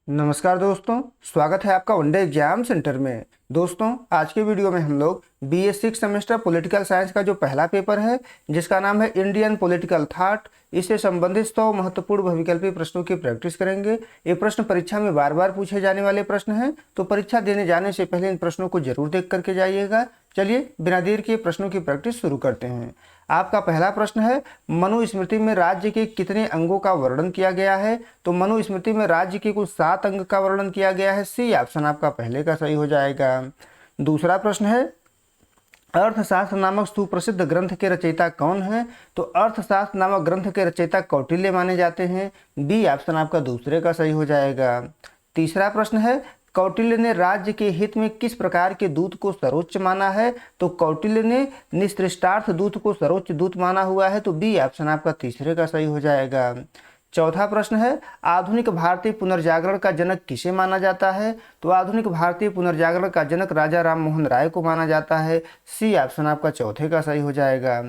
नमस्कार दोस्तों, स्वागत है आपका वनडे एग्जाम सेंटर में। दोस्तों, आज के वीडियो में हम लोग बीए 6 सेमेस्टर पॉलिटिकल साइंस का जो पहला पेपर है जिसका नाम है इंडियन पॉलिटिकल थॉट, इससे संबंधित 100 महत्वपूर्ण बहुविकल्पी प्रश्नों की प्रैक्टिस करेंगे। ये प्रश्न परीक्षा में बार बार पूछे जाने वाले प्रश्न हैं, तो परीक्षा देने जाने से पहले इन प्रश्नों को जरूर देख करके जाइएगा। चलिए बिना देर किए प्रश्नों की प्रैक्टिस शुरू करते हैं। आपका पहला प्रश्न है, मनुस्मृति में राज्य के कितने अंगों का वर्णन किया गया है? तो मनुस्मृति में राज्य के कुल 7 अंग का वर्णन किया गया है। सी ऑप्शन आपका पहले का सही हो जाएगा। दूसरा प्रश्न है, अर्थशास्त्र नामक सुप्रसिद्ध ग्रंथ के रचयिता कौन है? तो अर्थशास्त्र नामक ग्रंथ के रचयिता कौटिल्य माने जाते हैं। बी ऑप्शन आपका दूसरे का सही हो जाएगा। तीसरा प्रश्न है, कौटिल्य ने राज्य के हित में किस प्रकार के दूत को सर्वोच्च माना है? तो कौटिल्य ने निष्कृष्टार्थ दूत को सर्वोच्च दूत माना हुआ है। तो बी ऑप्शन आपका तीसरे का सही हो जाएगा। चौथा प्रश्न है, आधुनिक भारतीय पुनर्जागरण का जनक किसे माना जाता है? तो आधुनिक भारतीय पुनर्जागरण का जनक राजा राम मोहन राय को माना जाता है। सी ऑप्शन आपका चौथे का सही हो जाएगा।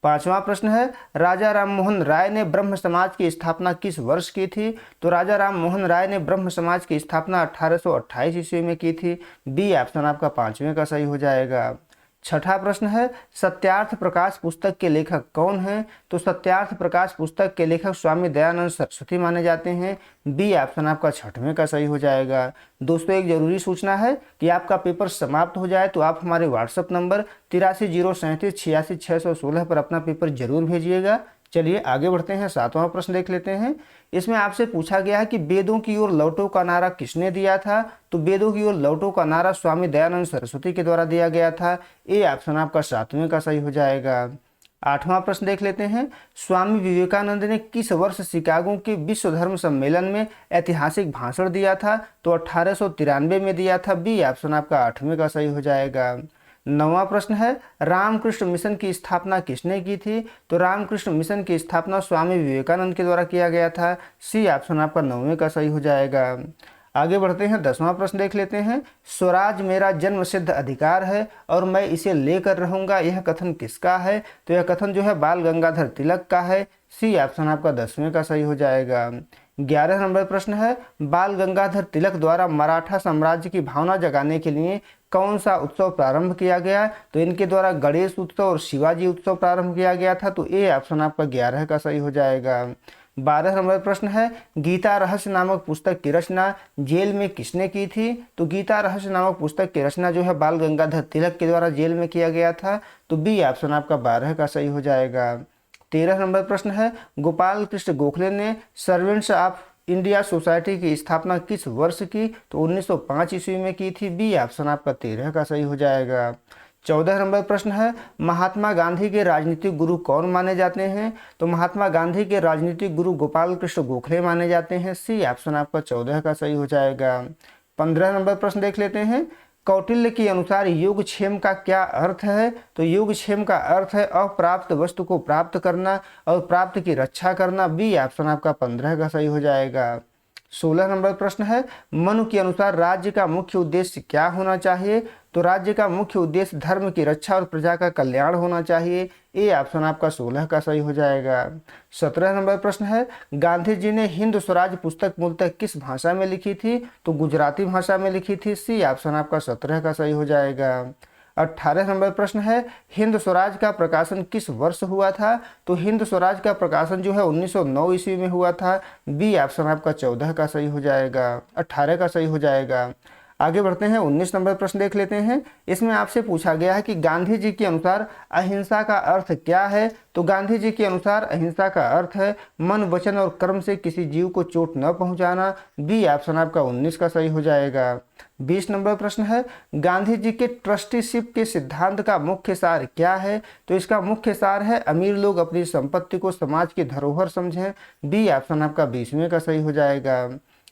पांचवा प्रश्न है, राजा राम मोहन राय ने ब्रह्म समाज की स्थापना किस वर्ष की थी? तो राजा राम मोहन राय ने ब्रह्म समाज की स्थापना 1828 ईस्वी में की थी। बी ऑप्शन आपका पांचवें का सही हो जाएगा। छठा प्रश्न है, सत्यार्थ प्रकाश पुस्तक के लेखक कौन हैं? तो सत्यार्थ प्रकाश पुस्तक के लेखक स्वामी दयानंद सरस्वती माने जाते हैं। बी ऑप्शन आपका छठवें का सही हो जाएगा। दोस्तों, एक जरूरी सूचना है कि आपका पेपर समाप्त हो जाए तो आप हमारे व्हाट्सएप नंबर 8307386616 पर अपना पेपर जरूर भेजिएगा। चलिए आगे बढ़ते हैं, सातवां प्रश्न देख लेते हैं। इसमें आपसे पूछा गया है कि वेदों की ओर लौटो का नारा किसने दिया था? तो वेदों की ओर लौटो का नारा स्वामी दयानंद सरस्वती के द्वारा दिया गया था। ए ऑप्शन आपका सातवें का सही हो जाएगा। आठवां प्रश्न देख लेते हैं, स्वामी विवेकानंद ने किस वर्ष शिकागो के विश्व धर्म सम्मेलन में ऐतिहासिक भाषण दिया था? तो 1893 में दिया था। बी ऑप्शन आपका आठवें का सही हो जाएगा। नौवां प्रश्न है, रामकृष्ण मिशन की स्थापना किसने की थी? तो रामकृष्ण मिशन की स्थापना स्वामी विवेकानंद के द्वारा किया गया था। सी ऑप्शन आपका नौवें का सही हो जाएगा। आगे बढ़ते हैं, 10वां प्रश्न देख लेते हैं। स्वराज मेरा जन्म सिद्ध अधिकार है और मैं इसे लेकर रहूंगा, यह कथन किसका है? तो यह कथन जो है बाल गंगाधर तिलक का है। सी ऑप्शन आपका 10वें का सही हो जाएगा। 11 नंबर प्रश्न है, बाल गंगाधर तिलक द्वारा मराठा साम्राज्य की भावना जगाने के लिए कौन सा उत्सव प्रारंभ किया गया? तो इनके द्वारा गणेश उत्सव और शिवाजी उत्सव प्रारंभ किया गया था। तो ए ऑप्शन आपका 11 का सही हो जाएगा। 12 नंबर प्रश्न है, गीता रहस्य नामक पुस्तक की रचना जेल में किसने की थी? तो गीता रहस्य नामक पुस्तक की रचना जो है बाल गंगाधर तिलक के द्वारा जेल में किया गया था। तो बी ऑप्शन आपका 12 का सही हो जाएगा। 13 नंबर प्रश्न है, गोपाल कृष्ण गोखले ने सर्वेंट्स ऑफ इंडिया सोसाइटी की स्थापना किस वर्ष की? तो 1905 ईस्वी में की थी। बी ऑप्शन आपका 13 का सही हो जाएगा। 14 नंबर प्रश्न है, महात्मा गांधी के राजनीतिक गुरु कौन माने जाते हैं? तो महात्मा गांधी के राजनीतिक गुरु गोपाल कृष्ण गोखले माने जाते हैं। सी ऑप्शन आपका 14 का सही हो जाएगा। 15 नंबर प्रश्न देख लेते हैं, कौटिल्य के अनुसार योगक्षेम का क्या अर्थ है? तो योगक्षेम का अर्थ है अप्राप्त वस्तु को प्राप्त करना और प्राप्त की रक्षा करना। बी ऑप्शन आपका 15 का सही हो जाएगा। 16 नंबर प्रश्न है, मनु के अनुसार राज्य का मुख्य उद्देश्य क्या होना चाहिए? तो राज्य का मुख्य उद्देश्य धर्म की रक्षा और प्रजा का कल्याण होना चाहिए। ए ऑप्शन आपका 16 का सही हो जाएगा। 17 नंबर प्रश्न है, गांधी जी ने हिंद स्वराज पुस्तक मूलतः किस भाषा में लिखी थी? तो गुजराती भाषा में लिखी थी। सी ऑप्शन आपका 17 का सही हो जाएगा। 18 नंबर प्रश्न है, हिंद स्वराज का प्रकाशन किस वर्ष हुआ था? तो हिंद स्वराज का प्रकाशन जो है 1909 ईस्वी में हुआ था। बी ऑप्शन आपका 14 का सही हो जाएगा, 18 का सही हो जाएगा। आगे बढ़ते हैं, 19 नंबर प्रश्न देख लेते हैं। इसमें आपसे पूछा गया है कि गांधी जी के अनुसार अहिंसा का अर्थ क्या है? तो गांधी जी के अनुसार अहिंसा का अर्थ है मन वचन और कर्म से किसी जीव को चोट न पहुंचाना। बी ऑप्शन आपका 19 का सही हो जाएगा। 20 नंबर प्रश्न है, गांधी जी के ट्रस्टीशिप के सिद्धांत का मुख्य सार क्या है? तो इसका मुख्य सार है अमीर लोग अपनी संपत्ति को समाज की धरोहर समझें। बी ऑप्शन आपका 20वें का सही हो जाएगा।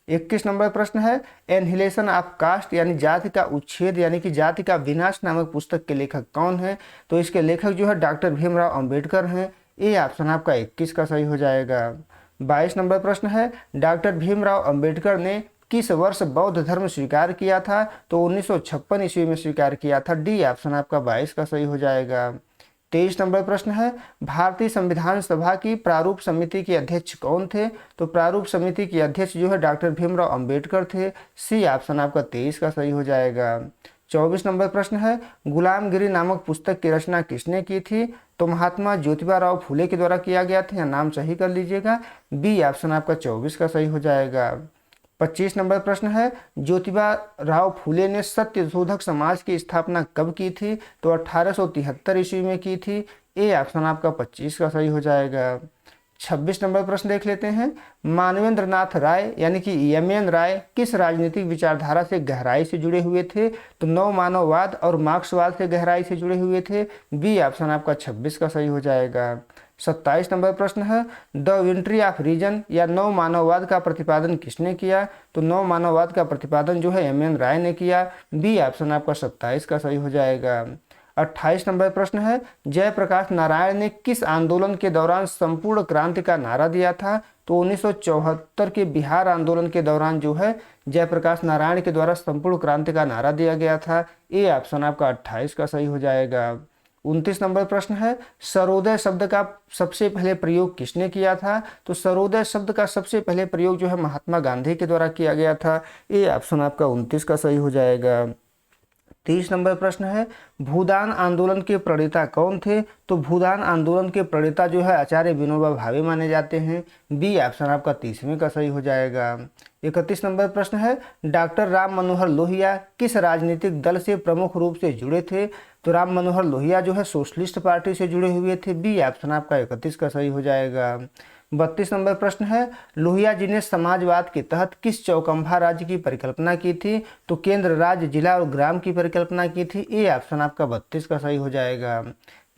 21 नंबर प्रश्न है, एनहिलेशन ऑफ कास्ट यानी जाति का उच्छेद यानी कि जाति का विनाश नामक पुस्तक के लेखक कौन है? तो इसके लेखक जो है डॉक्टर भीमराव अंबेडकर हैं। ए ऑप्शन आपका 21 का सही हो जाएगा। 22 नंबर प्रश्न है, डॉक्टर भीमराव अंबेडकर ने किस वर्ष बौद्ध धर्म स्वीकार किया था? तो 1956 ईस्वी में स्वीकार किया था। डी ऑप्शन आपका 22 का सही हो जाएगा। 23 नंबर प्रश्न है, भारतीय संविधान सभा की प्रारूप समिति के अध्यक्ष कौन थे? तो प्रारूप समिति के अध्यक्ष जो है डॉक्टर भीमराव अंबेडकर थे। सी ऑप्शन आपका 23 का सही हो जाएगा। 24 नंबर प्रश्न है, गुलामगिरी नामक पुस्तक की रचना किसने की थी? तो महात्मा ज्योतिबा राव फूले के द्वारा किया गया था। नाम सही कर लीजिएगा, बी ऑप्शन आपका 24 का सही हो जाएगा। 25 नंबर प्रश्न है, ज्योतिबा राव फूले ने सत्य शोधक समाज की स्थापना कब की थी? तो 1873 ईस्वी में की थी। ए ऑप्शन आपका 25 का सही हो जाएगा। 26 नंबर प्रश्न देख लेते हैं, मानवेंद्र नाथ राय यानी कि एम.एन. राय किस राजनीतिक विचारधारा से गहराई से जुड़े हुए थे? तो नव मानववाद और मार्क्सवाद से गहराई से जुड़े हुए थे। बी ऑप्शन आपका 26 का सही हो जाएगा। 27 नंबर प्रश्न है, द विंट्री ऑफ रीजन या नव मानववाद का प्रतिपादन किसने किया? तो नव मानववाद का प्रतिपादन जो है एम.एन. राय ने किया। बी ऑप्शन आपका 27 का सही हो जाएगा। 28 नंबर प्रश्न है, जयप्रकाश नारायण ने किस आंदोलन के दौरान संपूर्ण क्रांति का नारा दिया था? तो 1974 के बिहार आंदोलन के दौरान जो है जयप्रकाश नारायण के द्वारा संपूर्ण क्रांति का नारा दिया गया था। ए ऑप्शन आपका 28 का सही हो जाएगा। 29 नंबर प्रश्न है, सर्वोदय शब्द का सबसे पहले प्रयोग किसने किया था? तो सर्वोदय शब्द का सबसे पहले प्रयोग जो है महात्मा गांधी के द्वारा किया गया था। ए ऑप्शन आपका 29 का सही हो जाएगा। 30 नंबर प्रश्न है, भूदान आंदोलन के प्रणेता कौन थे? तो भूदान आंदोलन के प्रणेता जो है आचार्य विनोबा भावे माने जाते हैं। बी ऑप्शन आपका 30वें का सही हो जाएगा। 31 नंबर प्रश्न है, डॉक्टर राम मनोहर लोहिया किस राजनीतिक दल से प्रमुख रूप से जुड़े थे? तो राम मनोहर लोहिया जो है सोशलिस्ट पार्टी से जुड़े हुए थे। बी ऑप्शन आपका 31 का सही हो जाएगा। 32 नंबर प्रश्न है, लोहिया जी ने समाजवाद के तहत किस चौकम्भा राज्य की परिकल्पना की थी? तो केंद्र, राज्य, जिला और ग्राम की परिकल्पना की थी। ए ऑप्शन आपका 32 का सही हो जाएगा।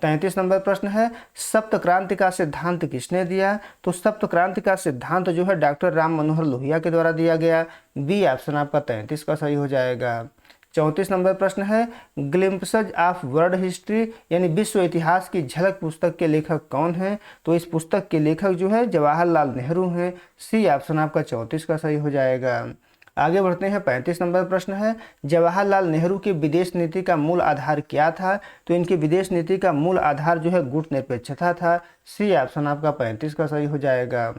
33 नंबर प्रश्न है, सप्त क्रांति का सिद्धांत किसने दिया? तो सप्त क्रांति का सिद्धांत जो है डॉक्टर राम मनोहर लोहिया के द्वारा दिया गया। बी ऑप्शन आपका 33 का सही हो जाएगा। 34 नंबर प्रश्न है, ग्लिम्पसेज ऑफ वर्ल्ड हिस्ट्री यानी विश्व इतिहास की झलक पुस्तक के लेखक कौन हैं? तो इस पुस्तक के लेखक जो है जवाहरलाल नेहरू हैं। सी ऑप्शन आपका 34 का सही हो जाएगा। आगे बढ़ते हैं। 35 नंबर प्रश्न है, जवाहरलाल नेहरू की विदेश नीति का मूल आधार क्या था? तो इनकी विदेश नीति का मूल आधार जो है गुटनिरपेक्षता था। सी ऑप्शन आपका 35 का सही हो जाएगा।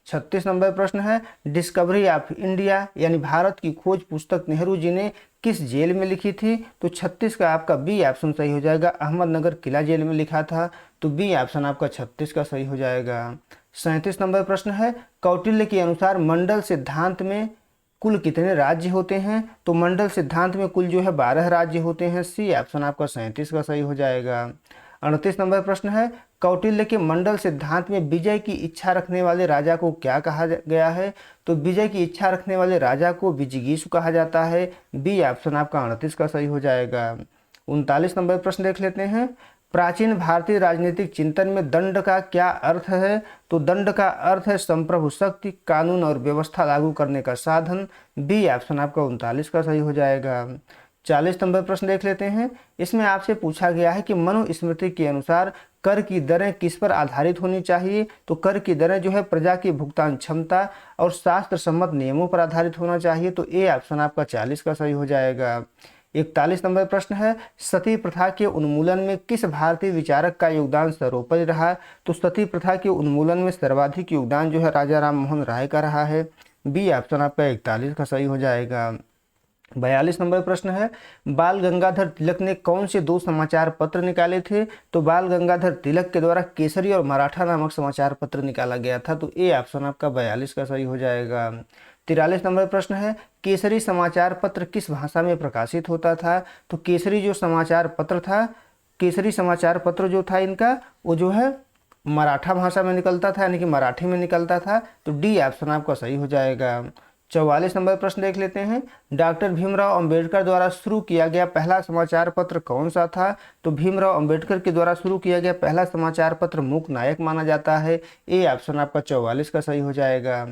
36 नंबर प्रश्न है, डिस्कवरी ऑफ इंडिया यानी भारत की खोज पुस्तक नेहरू जी ने किस जेल में लिखी थी? तो 36 का आपका बी ऑप्शन सही हो जाएगा, अहमदनगर किला जेल में लिखा था। तो बी ऑप्शन आपका 36 का सही हो जाएगा। 37 नंबर प्रश्न है, कौटिल्य के अनुसार मंडल सिद्धांत में कुल कितने राज्य होते हैं? तो मंडल सिद्धांत में कुल जो है 12 राज्य होते हैं। सी ऑप्शन आपका 37 का सही हो जाएगा। 38 नंबर प्रश्न है, कौटिल्य के मंडल सिद्धांत में विजय की इच्छा रखने वाले राजा को क्या कहा गया है? तो विजय की इच्छा रखने वाले राजा को विजिगीषु कहा जाता है। बी ऑप्शन आपका 38 का सही हो जाएगा। 39 नंबर प्रश्न देख लेते हैं, प्राचीन भारतीय राजनीतिक चिंतन में दंड का क्या अर्थ है? तो दंड का अर्थ है संप्रभु शक्ति, कानून और व्यवस्था लागू करने का साधन। बी ऑप्शन आपका 39 का सही हो जाएगा। 40 नंबर प्रश्न देख लेते हैं। इसमें आपसे पूछा गया है कि मनुस्मृति के अनुसार कर की दरें किस पर आधारित होनी चाहिए? तो कर की दरें जो है प्रजा की भुगतान क्षमता और शास्त्र सम्मत नियमों पर आधारित होना चाहिए। तो ए ऑप्शन आपका 40 का सही हो जाएगा। 41 नंबर प्रश्न है, सती प्रथा के उन्मूलन में किस भारतीय विचारक का योगदान सर्वोपरि रहा? तो सती प्रथा के उन्मूलन में सर्वाधिक योगदान जो है राजा राम मोहन राय का रहा है। बी ऑप्शन आपका 41 का सही हो जाएगा। 42 नंबर प्रश्न है, बाल गंगाधर तिलक ने कौन से 2 समाचार पत्र निकाले थे? तो बाल गंगाधर तिलक के द्वारा केसरी और मराठा नामक समाचार पत्र निकाला गया था। तो ए ऑप्शन आपका 42 का सही हो जाएगा। 43 नंबर प्रश्न है, केसरी समाचार पत्र किस भाषा में प्रकाशित होता था? तो केसरी जो समाचार पत्र था, केसरी समाचार पत्र जो था इनका वो जो है मराठा भाषा में निकलता था यानी कि मराठी में निकलता था। तो डी ऑप्शन आपका सही हो जाएगा। 44 नंबर प्रश्न देख लेते हैं, डॉक्टर भीमराव अंबेडकर द्वारा शुरू किया गया पहला समाचार पत्र कौन सा था? तो भीमराव अंबेडकर के द्वारा शुरू किया गया पहला समाचार पत्र मूक नायक माना जाता है। ए ऑप्शन आपका 44 का सही हो जाएगा।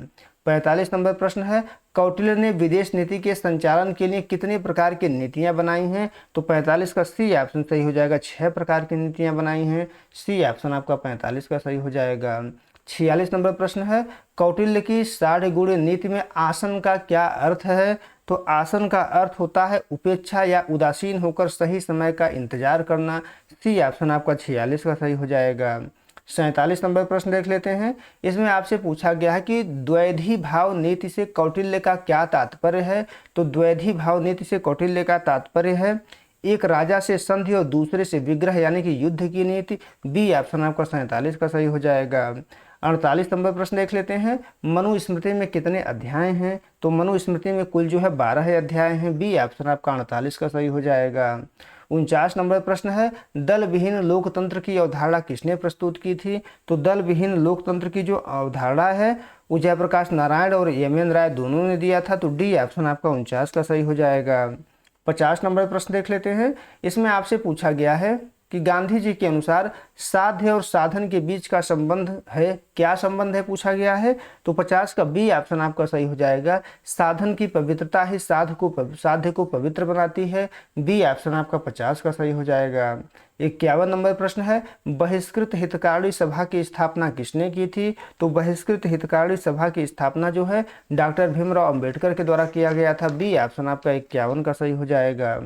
45 नंबर प्रश्न है, कौटिल्य ने विदेश नीति के संचालन के लिए कितने प्रकार की नीतियां बनाई हैं? तो 45 का सी ऑप्शन सही हो जाएगा, 6 प्रकार की नीतियां बनाई हैं। सी ऑप्शन आपका 45 का सही हो जाएगा। 46 नंबर प्रश्न है, कौटिल्य की 60 गुण नीति में आसन का क्या अर्थ है? तो आसन का अर्थ होता है उपेक्षा या उदासीन होकर सही समय का इंतजार करना। सी ऑप्शन आपका 46 का सही हो जाएगा। 47 नंबर प्रश्न देख लेते हैं। इसमें आपसे पूछा गया है कि द्वैधी भाव नीति से कौटिल्य का क्या तात्पर्य है। तो द्वैधी भाव नीति से कौटिल्य का तात्पर्य है एक राजा से संधि और दूसरे से विग्रह यानी कि युद्ध की नीति। बी ऑप्शन आपका 47 का सही हो जाएगा। 48 नंबर प्रश्न देख लेते हैं। मनुस्मृति में कितने अध्याय हैं। तो मनुस्मृति में कुल जो है 12 अध्याय हैं। बी ऑप्शन आपका 48 का सही हो जाएगा। 49 नंबर प्रश्न है दल विहीन लोकतंत्र की अवधारणा किसने प्रस्तुत की थी। तो दल विहीन लोकतंत्र की जो अवधारणा है वो जयप्रकाश नारायण और एम.एन. राय दोनों ने दिया था। तो डी ऑप्शन आपका 49 का सही हो जाएगा। 50 नंबर प्रश्न देख लेते हैं। इसमें आपसे पूछा गया है कि गांधी जी के अनुसार साध्य और साधन के बीच का संबंध है, क्या संबंध है पूछा गया है। तो 50 का बी ऑप्शन आपका सही हो जाएगा। साधन की पवित्रता ही साध्य को पवित्र बनाती है। बी ऑप्शन आपका 50 का सही हो जाएगा। 51 नंबर प्रश्न है बहिष्कृत हितकारी सभा की स्थापना किसने की थी। तो बहिष्कृत हितकारी सभा की स्थापना जो है डॉक्टर भीमराव अंबेडकर के द्वारा किया गया था। बी ऑप्शन आपका 51 का सही हो जाएगा।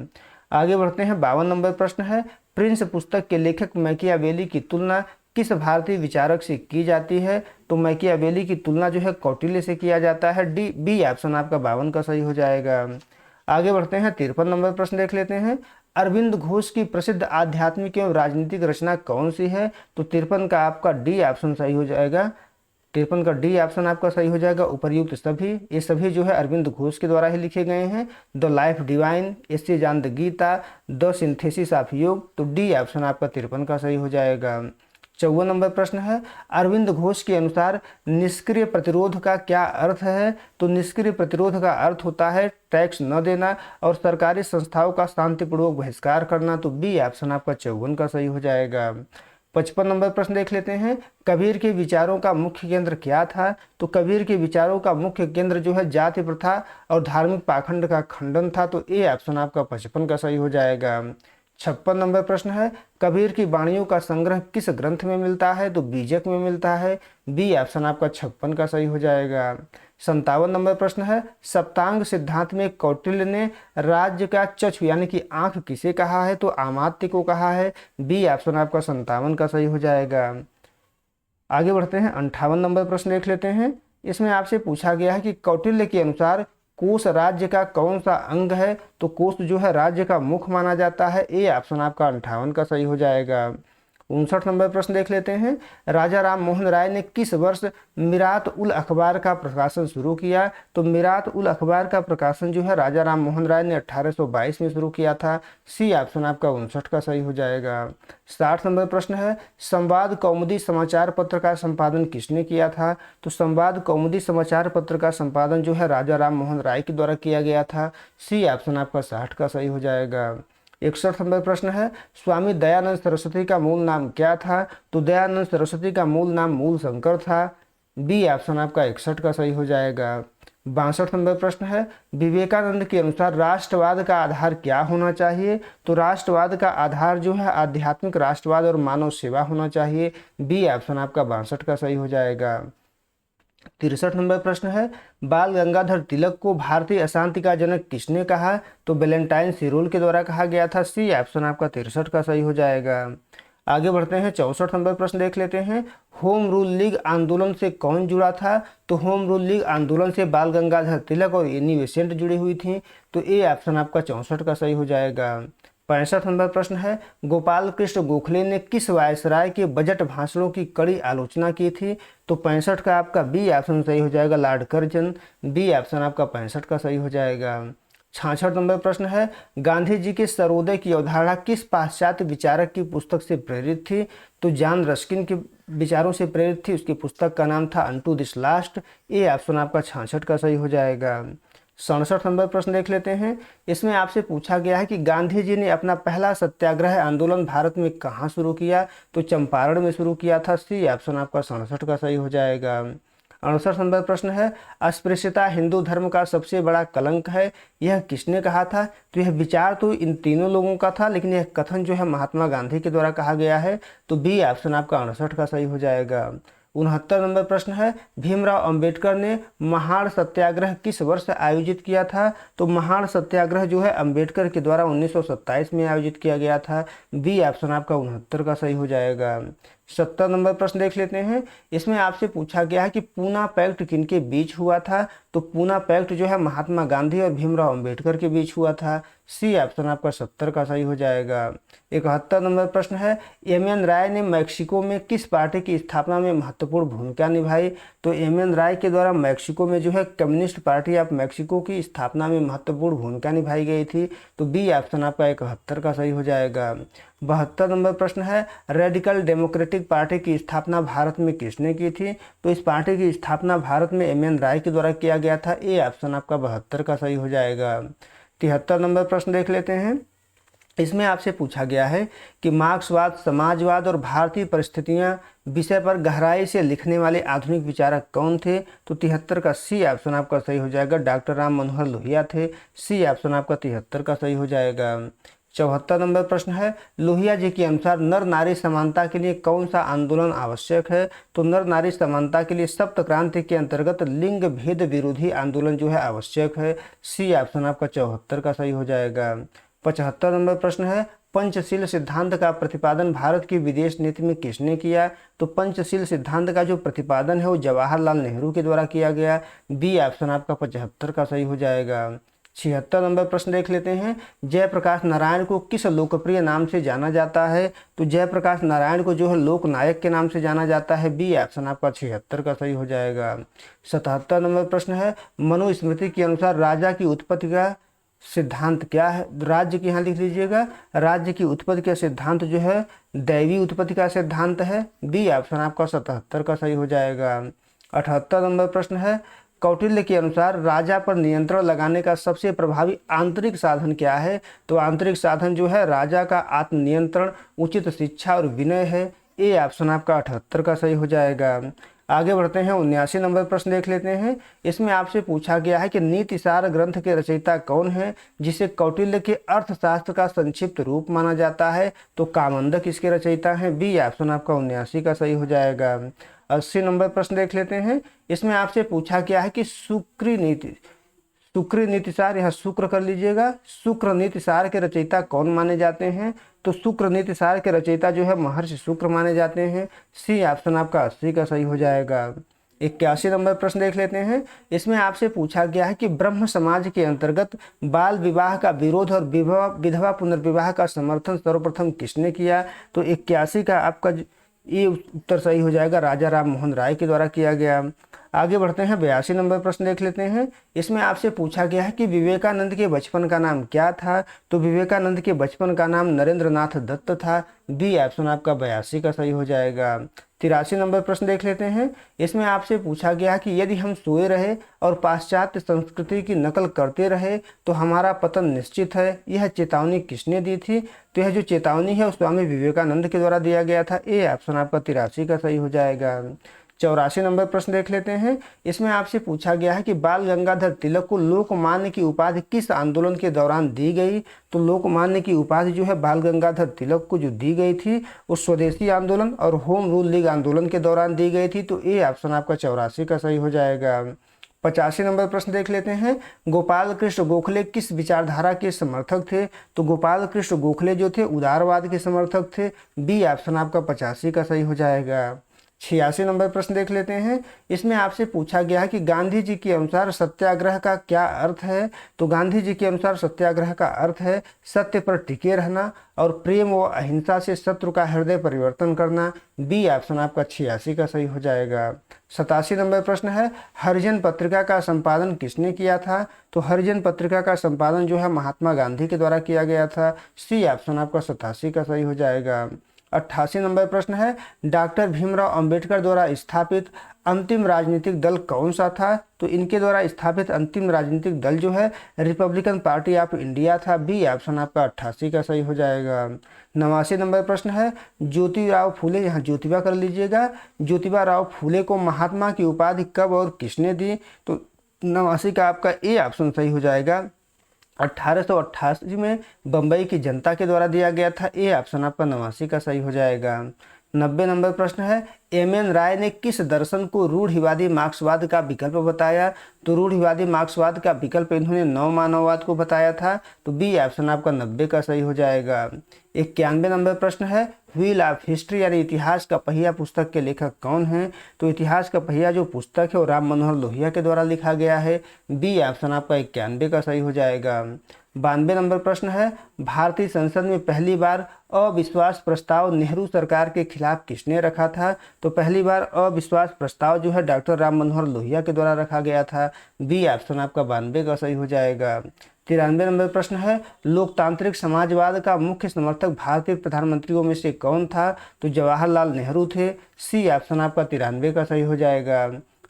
आगे बढ़ते हैं। 52 नंबर प्रश्न है प्रिंस पुस्तक के लेखक मैकियावेली की तुलना किस भारतीय विचारक से की जाती है। तो मैकियावेली की तुलना जो है कौटिल्य से किया जाता है। बी ऑप्शन आपका 52 का सही हो जाएगा। आगे बढ़ते हैं। 53 नंबर प्रश्न देख लेते हैं। अरविंद घोष की प्रसिद्ध आध्यात्मिक एवं राजनीतिक रचना कौन सी है। तो 53 का आपका डी ऑप्शन सही हो जाएगा। 53 का डी ऑप्शन आपका सही हो जाएगा। उपर्युक्त सभी ये सभी जो है अरविंद घोष के द्वारा ही लिखे गए हैं। The life divine, essays on the Gita, the synthesis of Yoga. तो डी ऑप्शन आपका 53 का सही हो जाएगा। 54 नंबर प्रश्न है अरविंद घोष के अनुसार निष्क्रिय प्रतिरोध का क्या अर्थ है। तो निष्क्रिय प्रतिरोध का अर्थ होता है टैक्स न देना और सरकारी संस्थाओं का शांतिपूर्वक बहिष्कार करना। तो बी ऑप्शन आपका 54 का सही हो जाएगा। 55 नंबर प्रश्न देख लेते हैं। कबीर के विचारों का मुख्य केंद्र क्या था। तो कबीर के विचारों का मुख्य केंद्र जो है जाति प्रथा और धार्मिक पाखंड का खंडन था। तो ए ऑप्शन आपका 55 का सही हो जाएगा। 56 नंबर प्रश्न है कबीर की वाणियों का संग्रह किस ग्रंथ में मिलता है। तो बीजक में मिलता है। बी ऑप्शन आपका 56 का सही हो जाएगा। 57 नंबर प्रश्न है सप्तांग सिद्धांत में कौटिल्य ने राज्य का चक्षु यानी कि आंख किसे कहा है। तो अमात्य को कहा है। बी ऑप्शन आपका 57 का सही हो जाएगा। आगे बढ़ते हैं। 58 नंबर प्रश्न देख लेते हैं। इसमें आपसे पूछा गया है कि कौटिल्य के अनुसार कोश राज्य का कौन सा अंग है। तो कोश जो है राज्य का मुख माना जाता है। ए ऑप्शन आपका 58 का सही हो जाएगा। 59 नंबर प्रश्न देख लेते हैं। राजा राम मोहन राय ने किस वर्ष मिरात उल अखबार का प्रकाशन शुरू किया। तो मिरात उल अखबार का प्रकाशन जो है राजा राम मोहन राय ने 1822 में शुरू किया था। सी ऑप्शन आपका 59 का सही हो जाएगा। 60 नंबर प्रश्न है संवाद कौमुदी समाचार पत्र का संपादन किसने किया था। तो संवाद कौमुदी समाचार पत्र का संपादन जो है राजा राम मोहन राय के द्वारा किया गया था। सी ऑप्शन आपका 60 का सही हो जाएगा। 61 नंबर प्रश्न है स्वामी दयानंद सरस्वती का मूल नाम क्या था। तो दयानंद सरस्वती का मूल नाम मूल शंकर था। बी ऑप्शन आपका 61 का सही हो जाएगा। 62 नंबर प्रश्न है विवेकानंद के अनुसार राष्ट्रवाद का आधार क्या होना चाहिए। तो राष्ट्रवाद का आधार जो है आध्यात्मिक राष्ट्रवाद और मानव सेवा होना चाहिए। बी ऑप्शन आपका 62 का सही हो जाएगा। 63 नंबर प्रश्न है बाल गंगाधर तिलक को भारतीय अशांति का जनक किसने कहा। तो वैलेंटाइन सिरोल के द्वारा कहा गया था। सी ऑप्शन आपका 63 का सही हो जाएगा। आगे बढ़ते हैं। 64 नंबर प्रश्न देख लेते हैं। होम रूल लीग आंदोलन से कौन जुड़ा था। तो होम रूल लीग आंदोलन से बाल गंगाधर तिलक और एनी बेसेंट जुड़ी हुई थी। तो ए ऑप्शन आपका 64 का सही हो जाएगा। 65 नंबर प्रश्न है गोपाल कृष्ण गोखले ने किस वायसराय के बजट भाषणों की कड़ी आलोचना की थी। तो 65 का आपका बी ऑप्शन सही हो जाएगा लॉर्ड कर्जन। बी ऑप्शन आपका 65 का सही हो जाएगा। 66 नंबर प्रश्न है गांधी जी के सर्वोदय की अवधारणा किस पाश्चात्य विचारक की पुस्तक से प्रेरित थी। तो जॉन रस्किन के विचारों से प्रेरित थी। उसकी पुस्तक का नाम था unto this last. A option आपका 66 का सही हो जाएगा। 67 नंबर प्रश्न देख लेते हैं। इसमें आपसे पूछा गया है कि गांधी जी ने अपना पहला सत्याग्रह आंदोलन भारत में कहाँ शुरू किया। तो चंपारण में शुरू किया था। सी ऑप्शन आपका 67 का सही हो जाएगा। 68 नंबर प्रश्न है अस्पृश्यता हिंदू धर्म का सबसे बड़ा कलंक है, यह किसने कहा था। तो यह विचार तो इन तीनों लोगों का था, लेकिन यह कथन जो है महात्मा गांधी के द्वारा कहा गया है। तो बी ऑप्शन आपका 68 का सही हो जाएगा। 69 नंबर प्रश्न है, भीमराव अंबेडकर ने महाड़ सत्याग्रह किस वर्ष आयोजित किया था? तो महाड़ सत्याग्रह जो है अंबेडकर के द्वारा 1927 में आयोजित किया गया था। बी ऑप्शन आपका 69 का सही हो जाएगा। 70 नंबर प्रश्न देख लेते हैं। इसमें आपसे पूछा गया है कि पूना पैक्ट किनके बीच हुआ था? तो पूना पैक्ट जो है महात्मा गांधी और भीमराव अंबेडकर के बीच हुआ था। सी ऑप्शन आपका 70 का सही हो जाएगा। 71 नंबर प्रश्न है, एम.एन. राय ने मैक्सिको में किस पार्टी की स्थापना में महत्वपूर्ण भूमिका निभाई? तो एम.एन. राय के द्वारा मैक्सिको में जो है कम्युनिस्ट पार्टी ऑफ मैक्सिको की स्थापना में महत्वपूर्ण भूमिका निभाई गई थी। तो बी ऑप्शन आपका 71 का सही हो जाएगा। 72 नंबर प्रश्न है, रेडिकल डेमोक्रेटिक पार्टी की स्थापना भारत में किसने की थी? तो इस पार्टी की स्थापना भारत में एम.एन. राय के द्वारा किया गया था। ए ऑप्शन आपका 72 का सही हो जाएगा। 73 नंबर प्रश्न देख लेते हैं। इसमें आपसे पूछा गया है कि मार्क्सवाद, समाजवाद और भारतीय परिस्थितियां विषय पर गहराई से लिखने वाले आधुनिक विचारक कौन थे? तो 73 का सी ऑप्शन आपका सही हो जाएगा। डॉक्टर राम मनोहर लोहिया थे। सी ऑप्शन आपका 73 का सही हो जाएगा। 74 नंबर प्रश्न है, लोहिया जी के अनुसार नर नारी समानता के लिए कौन सा आंदोलन आवश्यक है? तो नर नारी समानता के लिए सप्त क्रांति के अंतर्गत लिंग भेद विरोधी आंदोलन जो है आवश्यक है। सी ऑप्शन आपका 74 का सही हो जाएगा। 75 नंबर प्रश्न है, पंचशील सिद्धांत का प्रतिपादन भारत की विदेश नीति में किसने किया? तो पंचशील सिद्धांत का जो प्रतिपादन है वो जवाहरलाल नेहरू के द्वारा किया गया। बी ऑप्शन आपका 75 का सही हो जाएगा। 76 नंबर प्रश्न देख लेते हैं। जयप्रकाश नारायण को किस लोकप्रिय नाम से जाना जाता है? तो जयप्रकाश नारायण को जो है लोकनायक के नाम से जाना जाता है। बी ऑप्शन आपका 76 का सही हो जाएगा। 77 नंबर प्रश्न है, मनुस्मृति के अनुसार राजा की उत्पत्ति का सिद्धांत क्या है? राज्य की यहाँ लिख लीजिएगा। राज्य की उत्पत्ति का सिद्धांत जो है दैवी उत्पत्ति का सिद्धांत है। बी ऑप्शन आपका 77 का सही हो जाएगा। 78 नंबर प्रश्न है, कौटिल्य के अनुसार राजा पर नियंत्रण लगाने का सबसे प्रभावी आंतरिक साधन क्या है? तो आंतरिक साधन जो है राजा का आत्मनियंत्रण, उचित शिक्षा और विनय है। ए ऑप्शन आपका 78 का सही हो जाएगा। आगे बढ़ते हैं। 79 नंबर प्रश्न देख लेते हैं। इसमें आपसे पूछा गया है कि नीतिसार ग्रंथ के रचयिता कौन है, जिसे कौटिल्य के अर्थशास्त्र का संक्षिप्त रूप माना जाता है? तो कामंदक इसके रचयिता हैं। बी ऑप्शन आपका 79 का सही हो जाएगा। 80 नंबर प्रश्न देख लेते हैं। इसमें आपसे पूछा गया है कि शुक्र नीतिसार, यहाँ शुक्र कर लीजिएगा, शुक्र नीतिसार के रचयिता कौन माने जाते हैं? तो शुक्र नीतिसार के रचयिता जो है महर्षि शुक्र माने जाते हैं। सी ऑप्शन आपका 80 का सही हो जाएगा। 81 नंबर प्रश्न देख लेते हैं। इसमें आपसे पूछा गया है कि ब्रह्म समाज के अंतर्गत बाल विवाह का विरोध और विधवा पुनर्विवाह का समर्थन सर्वप्रथम किसने किया? तो 81 का आपका ये उत्तर सही हो जाएगा, राजा राम मोहन राय के द्वारा किया गया। आगे बढ़ते हैं। 82 नंबर प्रश्न देख लेते हैं। इसमें आपसे पूछा गया है कि विवेकानंद के बचपन का नाम क्या था? तो विवेकानंद के बचपन का नाम नरेंद्रनाथ दत्त था। बी ऑप्शन आपका 82 का सही हो जाएगा। 83 नंबर प्रश्न देख लेते हैं। इसमें आपसे पूछा गया कि यदि हम सोए रहे और पाश्चात्य संस्कृति की नकल करते रहे तो हमारा पतन निश्चित है। यह चेतावनी किसने दी थी? तो यह जो चेतावनी है स्वामी विवेकानंद के द्वारा दिया गया था। ए ऑप्शन आपका 83 का सही हो जाएगा। 84 नंबर प्रश्न देख लेते हैं। इसमें आपसे पूछा गया है कि बाल गंगाधर तिलक को लोकमान्य की उपाधि किस आंदोलन के दौरान दी गई? तो लोकमान्य की उपाधि जो है बाल गंगाधर तिलक को जो दी गई थी वो स्वदेशी आंदोलन और होम रूल लीग आंदोलन के दौरान दी गई थी। तो ए ऑप्शन आपका 84 का सही हो जाएगा। 85 नंबर प्रश्न देख लेते हैं। गोपाल कृष्ण गोखले किस विचारधारा के समर्थक थे? तो गोपाल कृष्ण गोखले जो थे उदारवाद के समर्थक थे। बी ऑप्शन आपका 85 का सही हो जाएगा। 86 नंबर प्रश्न देख लेते हैं। इसमें आपसे पूछा गया है कि गांधी जी के अनुसार सत्याग्रह का क्या अर्थ है? तो गांधी जी के अनुसार सत्याग्रह का अर्थ है सत्य पर टिके रहना और प्रेम व अहिंसा से शत्रु का हृदय परिवर्तन करना। बी ऑप्शन आपका 86 का सही हो जाएगा। 87 नंबर प्रश्न है, हरिजन पत्रिका का संपादन किसने किया था? तो हरिजन पत्रिका का संपादन जो है महात्मा गांधी के द्वारा किया गया था। सी ऑप्शन आपका 87 का सही हो जाएगा। 88 नंबर प्रश्न है, डॉक्टर भीमराव अंबेडकर द्वारा स्थापित अंतिम राजनीतिक दल कौन सा था? तो इनके द्वारा स्थापित अंतिम राजनीतिक दल जो है रिपब्लिकन पार्टी ऑफ इंडिया था। बी ऑप्शन आपका 88 का सही हो जाएगा। 89 नंबर प्रश्न है, ज्योतिराव फूले, यहाँ ज्योतिबा कर लीजिएगा, ज्योतिबा राव फूले को महात्मा की उपाधि कब और किसने दी? तो 89 का आपका ए ऑप्शन सही हो जाएगा। 1888 में बम्बई की जनता के द्वारा दिया गया था। ए ऑप्शन आपका 89 का सही हो जाएगा। 90 नंबर प्रश्न है, एम.एन. राय ने किस दर्शन को रूढ़िवादी मार्क्सवाद का विकल्प बताया? तो रूढ़िवादी मार्क्सवाद का विकल्प इन्होंने नव मानववाद को बताया था। तो बी ऑप्शन आपका 90 का सही हो जाएगा। 91 नंबर प्रश्न है, व्हील ऑफ हिस्ट्री यानी इतिहास का पहिया पुस्तक के लेखक कौन हैं? तो इतिहास का पहिया जो पुस्तक है वो राम मनोहर लोहिया के द्वारा लिखा गया है। बी ऑप्शन आपका 91 का सही हो जाएगा। 92 नंबर प्रश्न है, भारतीय संसद में पहली बार अविश्वास प्रस्ताव नेहरू सरकार के खिलाफ किसने रखा था? तो पहली बार अविश्वास प्रस्ताव जो है डॉक्टर राम मनोहर लोहिया के द्वारा रखा गया था। बी ऑप्शन आपका 92 का सही हो जाएगा। 93 नंबर प्रश्न है, लोकतांत्रिक समाजवाद का मुख्य समर्थक भारतीय प्रधानमंत्रियों में से कौन था? तो जवाहरलाल नेहरू थे। सी ऑप्शन आपका 93 का सही हो जाएगा।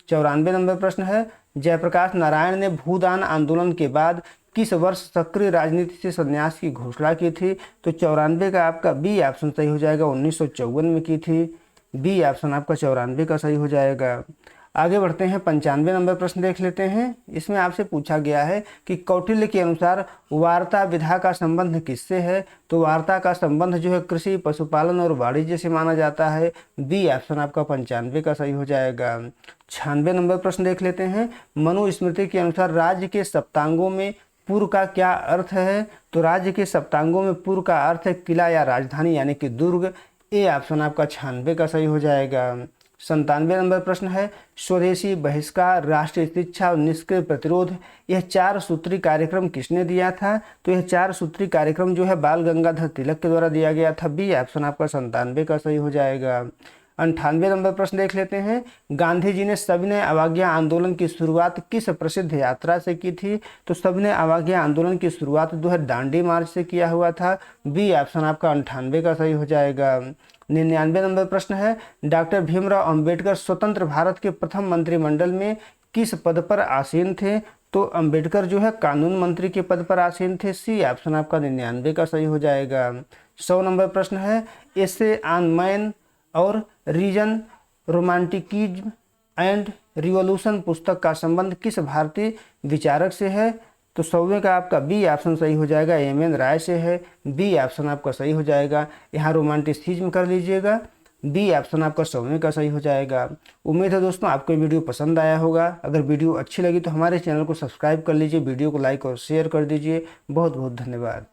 94 नंबर प्रश्न है, जयप्रकाश नारायण ने भूदान आंदोलन के बाद किस वर्ष सक्रिय राजनीति से संन्यास की घोषणा की थी? तो 94 का आपका बी ऑप्शन सही हो जाएगा। 1954 में की थी। बी ऑप्शन आपका 94 का सही हो जाएगा। आगे बढ़ते हैं, 95 नंबर प्रश्न देख लेते हैं। इसमें आपसे पूछा गया है कि कौटिल्य के अनुसार वार्ता विधा का संबंध किससे है? तो वार्ता का संबंध जो है कृषि, पशुपालन और वाणिज्य से माना जाता है। बी ऑप्शन आपका 95 का सही हो जाएगा। 96 नंबर प्रश्न देख लेते हैं, मनुस्मृति के अनुसार राज्य के सप्तांगों में पूर्व का क्या अर्थ है? तो राज्य के सप्तांगों में पूर्व का अर्थ है किला या राजधानी यानी कि दुर्ग। ए ऑप्शन आपका 96 का सही हो जाएगा। 97 नंबर प्रश्न है, स्वदेशी बहिष्कार, राष्ट्रीय शिक्षा और निष्क्रिय प्रतिरोध यह 4 सूत्री कार्यक्रम किसने दिया था? तो यह 4 सूत्री कार्यक्रम जो है बाल गंगाधर तिलक के द्वारा दिया गया था। बी ऑप्शन आपका 97 का सही हो जाएगा। 98 नंबर प्रश्न देख लेते हैं, गांधी जी ने सविनय अवज्ञा आंदोलन की शुरुआत किस प्रसिद्ध यात्रा से की थी? तो सविनय अवज्ञा आंदोलन की शुरुआत जो है दांडी मार्च से किया हुआ था। बी ऑप्शन आपका 98 का सही हो जाएगा। 99 नंबर प्रश्न है, डॉक्टर भीमराव अंबेडकर स्वतंत्र भारत के प्रथम मंत्रिमंडल में किस पद पर आसीन थे? तो अंबेडकर जो है कानून मंत्री के पद पर आसीन थे। सी ऑप्शन आपका 99 का सही हो जाएगा। 100 नंबर प्रश्न है, एसे ऑन मैन और रीजन, रोमांटिकिज्म एंड रिवॉल्यूशन पुस्तक का संबंध किस भारतीय विचारक से है? तो 100वें का आपका बी ऑप्शन सही हो जाएगा, एम.एन. राय से है। बी ऑप्शन आपका सही हो जाएगा। यहाँ रोमांटिसिज्म कर लीजिएगा। बी ऑप्शन आपका 100वें का सही हो जाएगा। उम्मीद है दोस्तों आपको वीडियो पसंद आया होगा। अगर वीडियो अच्छी लगी तो हमारे चैनल को सब्सक्राइब कर लीजिए, वीडियो को लाइक और शेयर कर दीजिए। बहुत बहुत धन्यवाद।